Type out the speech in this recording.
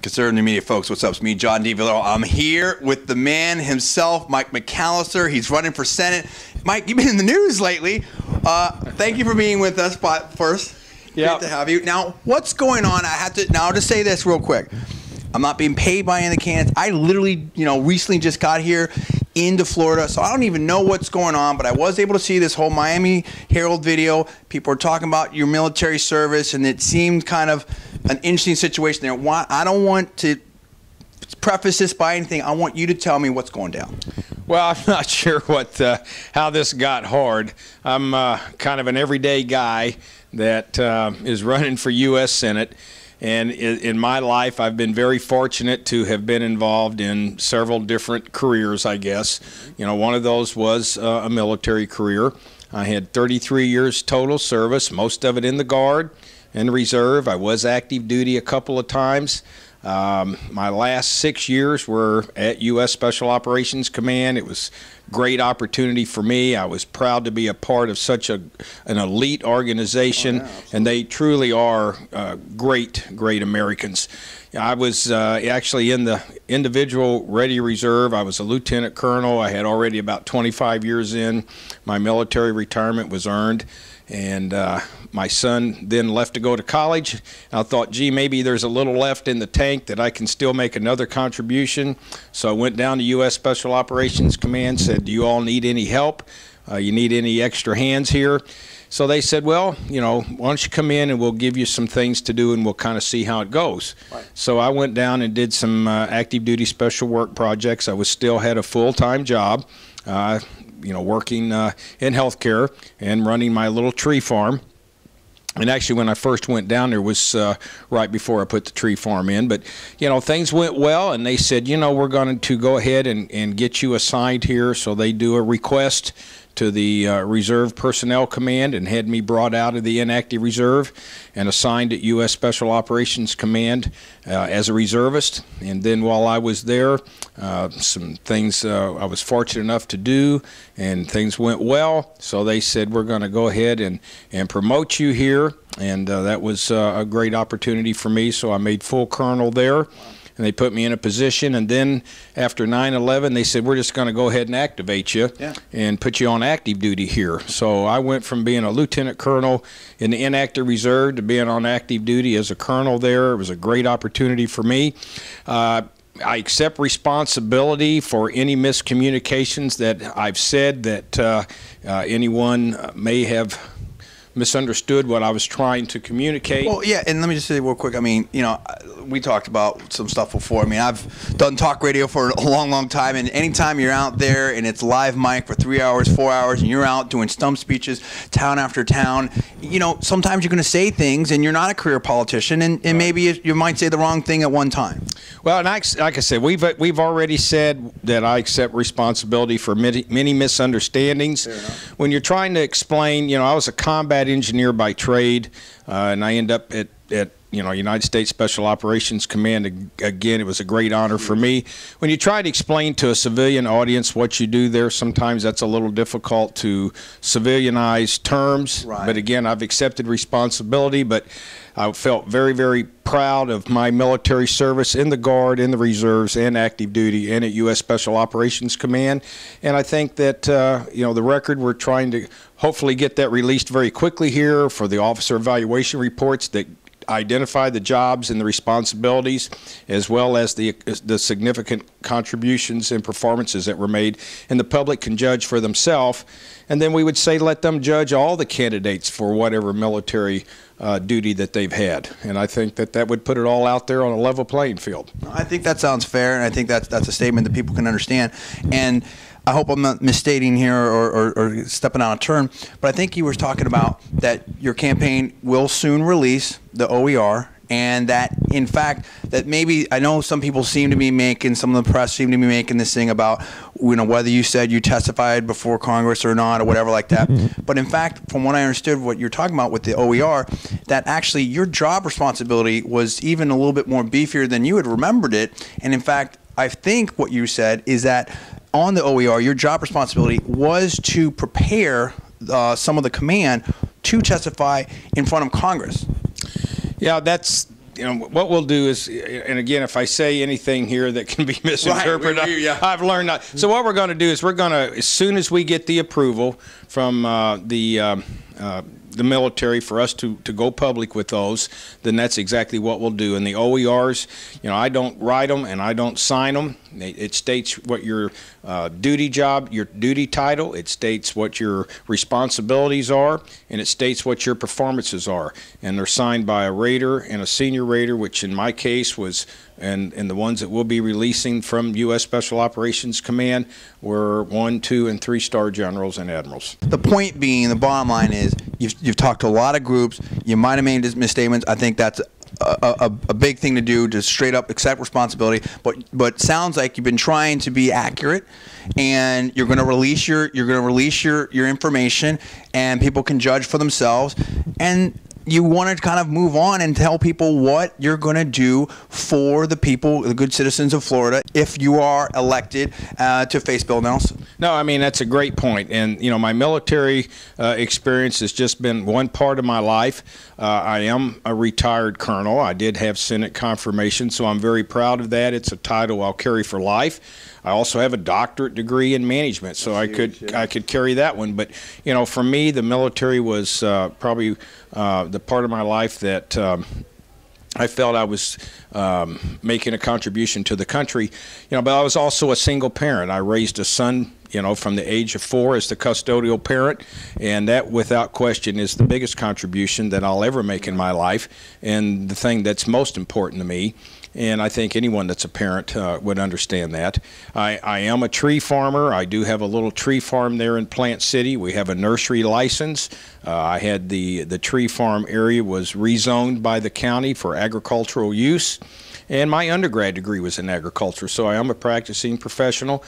Conservative media folks, what's up? It's me, John D. Villarreal. I'm here with the man himself, Mike McCalister. He's running for Senate. Mike, you've been in the news lately. Thank you for being with us first. Yeah. Great to have you. Now, what's going on? I'll just say this real quick. I'm not being paid by any of the candidates. I literally, recently just got here into Florida, so I don't even know what's going on, but I was able to see this whole Miami Herald video. People are talking about your military service, and it seemed kind of an interesting situation there. I don't want to preface this by anything. I want you to tell me what's going down. Well, I'm not sure how this got hard. I'm kind of an everyday guy that is running for U.S. Senate. And in my life, I've been very fortunate to have been involved in several different careers, I guess. One of those was a military career. I had 33 years total service, most of it in the Guard and Reserve. I was active duty a couple of times. My last 6 years were at U.S. Special Operations Command. It was a great opportunity for me. I was proud to be a part of such an elite organization, and they truly are great Americans. I was actually in the individual ready reserve. I was a lieutenant colonel. I had already about 25 years in. My military retirement was earned. And my son then left to go to college. I thought, gee, maybe there's a little left in the tank that I can still make another contribution. So I went down to U.S. Special Operations Command, said, do you all need any help? You need any extra hands here? So they said, well, why don't you come in and we'll give you some things to do and we'll kind of see how it goes. Right. So I went down and did some active duty special work projects. I still had a full-time job. Working in healthcare and running my little tree farm. And actually, when I first went down there was right before I put the tree farm in. But, things went well, and they said, we're going to go ahead and get you assigned here. So they do a request to the Reserve Personnel Command and had me brought out of the inactive reserve and assigned at U.S. Special Operations Command as a reservist. And then while I was there, some things I was fortunate enough to do, and things went well. So they said, we're going to go ahead and promote you here. And that was a great opportunity for me. So I made full colonel there. And they put me in a position, and then after 9/11, they said, we're just going to go ahead and activate you and put you on active duty here. So I went from being a lieutenant colonel in the inactive reserve to being on active duty as a colonel there. It was a great opportunity for me. I accept responsibility for any miscommunications that I've said that anyone may have misunderstood what I was trying to communicate. Well, yeah, and let me just say real quick, we talked about some stuff before. I've done talk radio for a long time, and anytime you're out there and it's live mic for 3 hours, 4 hours, and you're out doing stump speeches, town after town, sometimes you're going to say things, and you're not a career politician, and maybe you might say the wrong thing at one time. Well, and like I said, we've already said that I accept responsibility for many misunderstandings. When you're trying to explain, I was a combat engineer by trade, and I end up at United States Special Operations Command. Again, it was a great honor for me. When you try to explain to a civilian audience what you do there, sometimes that's a little difficult to civilianize terms. Right. But again, I've accepted responsibility, but I felt very proud of my military service in the Guard, in the Reserves, and active duty, and at U.S. Special Operations Command. And I think that, the record, we're trying to hopefully get that released very quickly here for the officer evaluation reports that identify the jobs and the responsibilities, as well as the significant contributions and performances that were made, and the public can judge for themselves. And then we would say let them judge all the candidates for whatever military duty that they've had. And I think that would put it all out there on a level playing field. I think that sounds fair, and I think that's a statement that people can understand. And I hope I'm not misstating here or stepping out of turn, but I think you were talking about that your campaign will soon release the OER, and that, in fact, that maybe, I know some people seem to be making, some of the press seem to be making this thing about, whether you said you testified before Congress or not, or whatever like that. But in fact, from what I understood, what you're talking about with the OER, that actually your job responsibility was even a little bit more beefier than you had remembered it. And in fact, I think what you said is that on the OER, your job responsibility was to prepare some of the command to testify in front of Congress. Yeah, that's what we'll do is, and again, if I say anything here that can be misinterpreted, I've learned not. So what we're going to do is we're going to, as soon as we get the approval from the military for us to go public with those, then that's exactly what we'll do. And the OERs, I don't write them and I don't sign them. It states what your duty job, your duty title, it states what your responsibilities are, and it states what your performances are. And they're signed by a raider and a senior raider, which in my case was, and the ones that we'll be releasing from U.S. Special Operations Command were 1, 2, and 3-star generals and admirals. The point being, the bottom line is, you've talked to a lot of groups. You might have made misstatements. I think that's a big thing to do, to straight up accept responsibility. But sounds like you've been trying to be accurate, and you're going to release your information, and people can judge for themselves. And you want to kind of move on and tell people what you're going to do for the people, the good citizens of Florida, if you are elected to face Bill Nelson. No, I mean, that's a great point. And, my military experience has just been one part of my life. I am a retired colonel. I did have Senate confirmation, so I'm very proud of that. It's a title I'll carry for life. I also have a doctorate degree in management, so I could carry that one. But for me, the military was probably the part of my life that I felt I was making a contribution to the country. But I was also a single parent. I raised a son, from the age of 4 as the custodial parent, and that, without question, is the biggest contribution that I'll ever make in my life, and the thing that's most important to me. And I think anyone that's a parent would understand that. I am a tree farmer. I do have a little tree farm there in Plant City. We have a nursery license. I had the tree farm area was rezoned by the county for agricultural use. And my undergrad degree was in agriculture, so I am a practicing professional.